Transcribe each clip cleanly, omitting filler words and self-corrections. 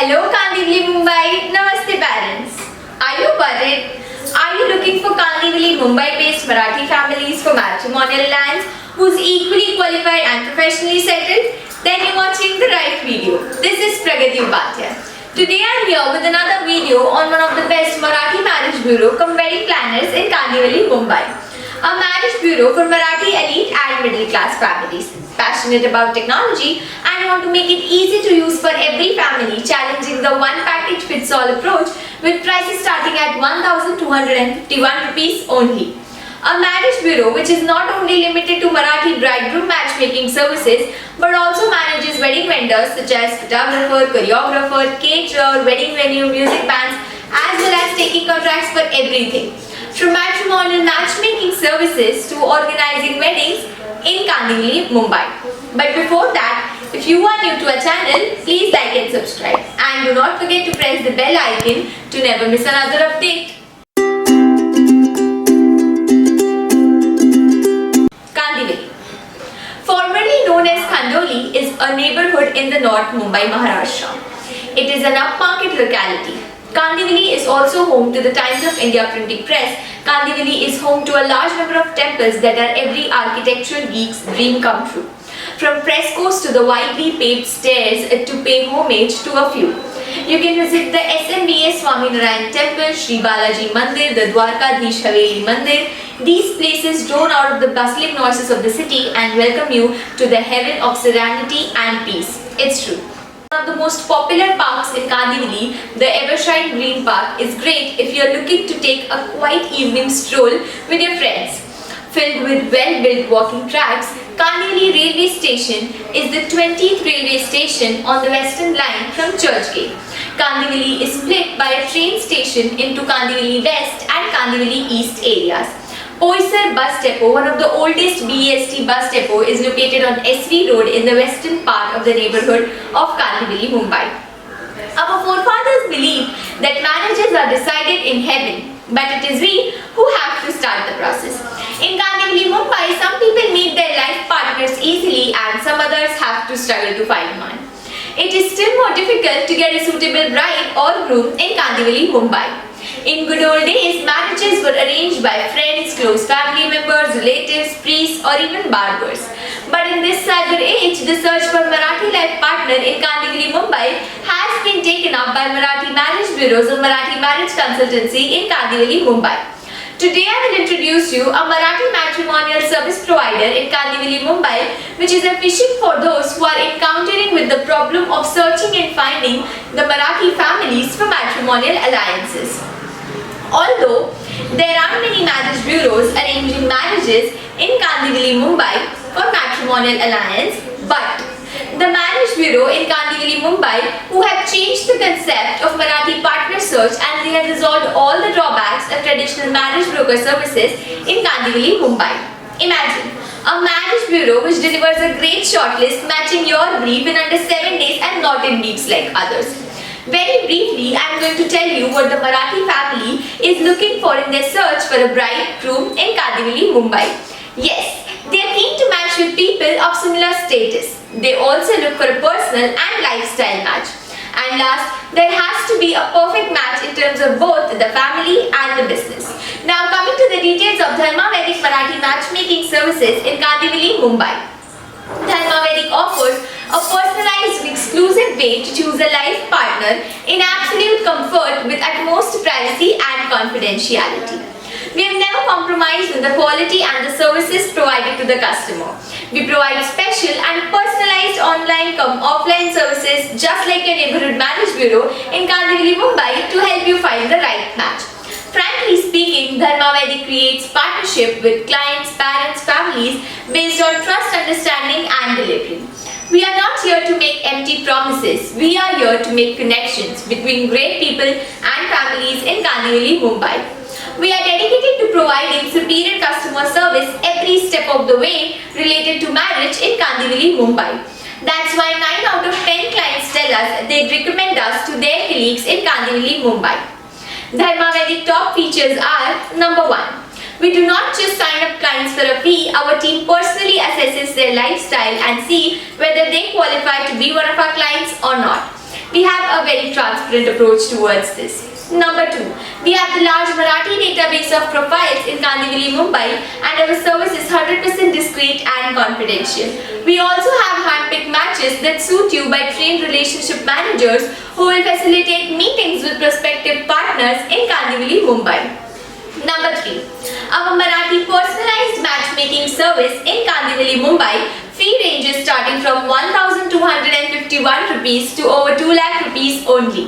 Hello Kandivali Mumbai, Namaste parents. Are you worried? Are you looking for Kandivali Mumbai based Marathi families for matrimonial alliance who's equally qualified and professionally settled? Then you're watching the right video. This is Pragati Upadhyay. Today I'm here with another video on one of the best Marathi marriage bureau cum wedding planners in Kandivali Mumbai. A marriage bureau for Marathi elite and middle class families. Passionate about technology and want to make it easy to use for every family, challenging the one package fits all approach with prices starting at 1,251 rupees only. A marriage bureau which is not only limited to Marathi bridegroom matchmaking services but also manages wedding vendors such as photographer, choreographer, caterer, wedding venue, music bands, as well as taking contracts for everything. From matrimonial matchmaking services to organizing weddings in Kandivali, Mumbai. But before that, if you are new to our channel, please like and subscribe. And do not forget to press the bell icon to never miss another update. Kandivali, formerly known as Khandoli, is a neighborhood in the North Mumbai, Maharashtra. It is an upmarket locality. Kandivali is also home to the Times of India printing press. Kandivali is home to a large number of temples that are every architectural geek's dream come true. From frescoes to the widely paved stairs to pay homage to a few. You can visit the SMBA Swaminarayan Temple, Sri Balaji Mandir, the Dwarkadhish Haveli Mandir. These places drone out of the bustling noises of the city and welcome you to the heaven of serenity and peace. It's true. One of the most popular parks in Kandivali, the Evershine Green Park, is great if you are looking to take a quiet evening stroll with your friends. Filled with well-built walking tracks, Kandivali Railway Station is the 20th railway station on the Western Line from Churchgate. Kandivali is split by a train station into Kandivali West and Kandivali East areas. Boisar Bus Depot, one of the oldest BEST bus depot, is located on SV Road in the western part of the neighborhood of Kandivali, Mumbai. Our forefathers believed that marriages are decided in heaven, but it is we who have to start the process. In Kandivali, Mumbai, some people meet their life partners easily and some others have to struggle to find one. It is still more difficult to get a suitable bride or groom in Kandivali, Mumbai. In good old days, marriages were arranged by friends, close family members, relatives, priests or even barbers. But in this cyber age, the search for Marathi life partner in Kandivali, Mumbai has been taken up by Marathi marriage bureaus or Marathi marriage consultancy in Kandivali, Mumbai. Today I will introduce you a Marathi matrimonial service provider in Kandivali, Mumbai, which is a fishing for those who are encountering with the problem of searching and finding the Marathi families for matrimonial alliances. Although there are many marriage bureaus arranging marriages in Kandivali, Mumbai for matrimonial alliance, but the marriage bureau in Kandivali, Mumbai who have changed the concept of Marathi partner search and they have resolved all the drawbacks of traditional marriage broker services in Kandivali, Mumbai. Imagine a marriage bureau which delivers a great shortlist matching your brief in under 7 days and not in weeks like others. Very briefly, I am going to tell you what the Marathi family is looking for in their search for a bride groom in Kandivali, Mumbai. Yes, they are keen to match with people of similar status. They also look for a personal and lifestyle match. And last, there has to be a perfect match in terms of both the family and the business. Now coming to the details of Dharma Vedic Marathi matchmaking services in Kandivali, Mumbai. Dharma Vedic offers a personalized exclusive way to choose a life partner in absolute comfort with utmost privacy and confidentiality. We have never compromised on the quality and the services provided to the customer. We provide special and personalized online offline services just like your neighborhood marriage bureau in Kandivali, Mumbai to help you find the right match. Frankly speaking, Dharma Vedic creates partnership with clients, parents, families based on trust, understanding and delivery. We are not here to make empty promises. We are here to make connections between great people and families in Kandivali, Mumbai. We are dedicated to providing superior customer service every step of the way related to marriage in Kandivali, Mumbai. That's why 9 out of 10 clients tell us they'd recommend us to their colleagues in Kandivali, Mumbai. Dharma Vedic top features are: number 1. We do not just sign up clients for a fee, our team personally assesses their lifestyle and see whether they qualify to be one of our clients or not. We have a very transparent approach towards this. Number 2, we have the large Marathi database of profiles in Kandivali, Mumbai, and our service is 100% discreet and confidential. We also have hand-picked matches that suit you by trained relationship managers who will facilitate meetings with prospective partners in Kandivali, Mumbai. Number 3, our Marathi personalized matchmaking service in Kandivali, Mumbai. Fee ranges starting from 1,251 rupees to over 2 lakh rupees only.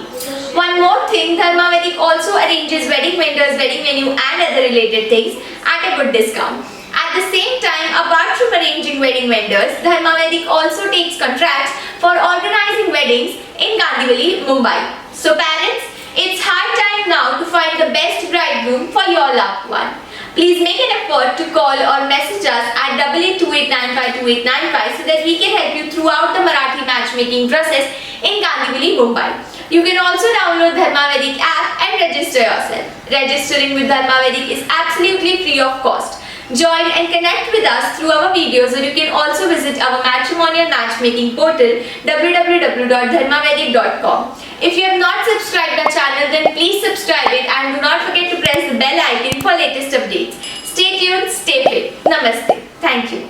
One more thing, Dharma Vedic also arranges wedding vendors, wedding venue and other related things at a good discount. At the same time, apart from arranging wedding vendors, Dharma Vedic also takes contracts for organizing weddings in Kandivali, Mumbai. So parents, it's high time now to find the best bridegroom for your loved one. Please make an effort to call or message us at 8828952895 so that we can help you throughout the Marathi matchmaking process in Kandivali, Mumbai. You can also download Dharma Vedic app and register yourself. Registering with Dharma Vedic is absolutely free of cost. Join and connect with us through our videos, or you can also visit our matrimonial matchmaking portal www.dharmavedic.com. If you have not subscribed our channel, then please subscribe it and do not forget to press the bell icon for latest updates. Stay tuned, stay fit. Namaste. Thank you.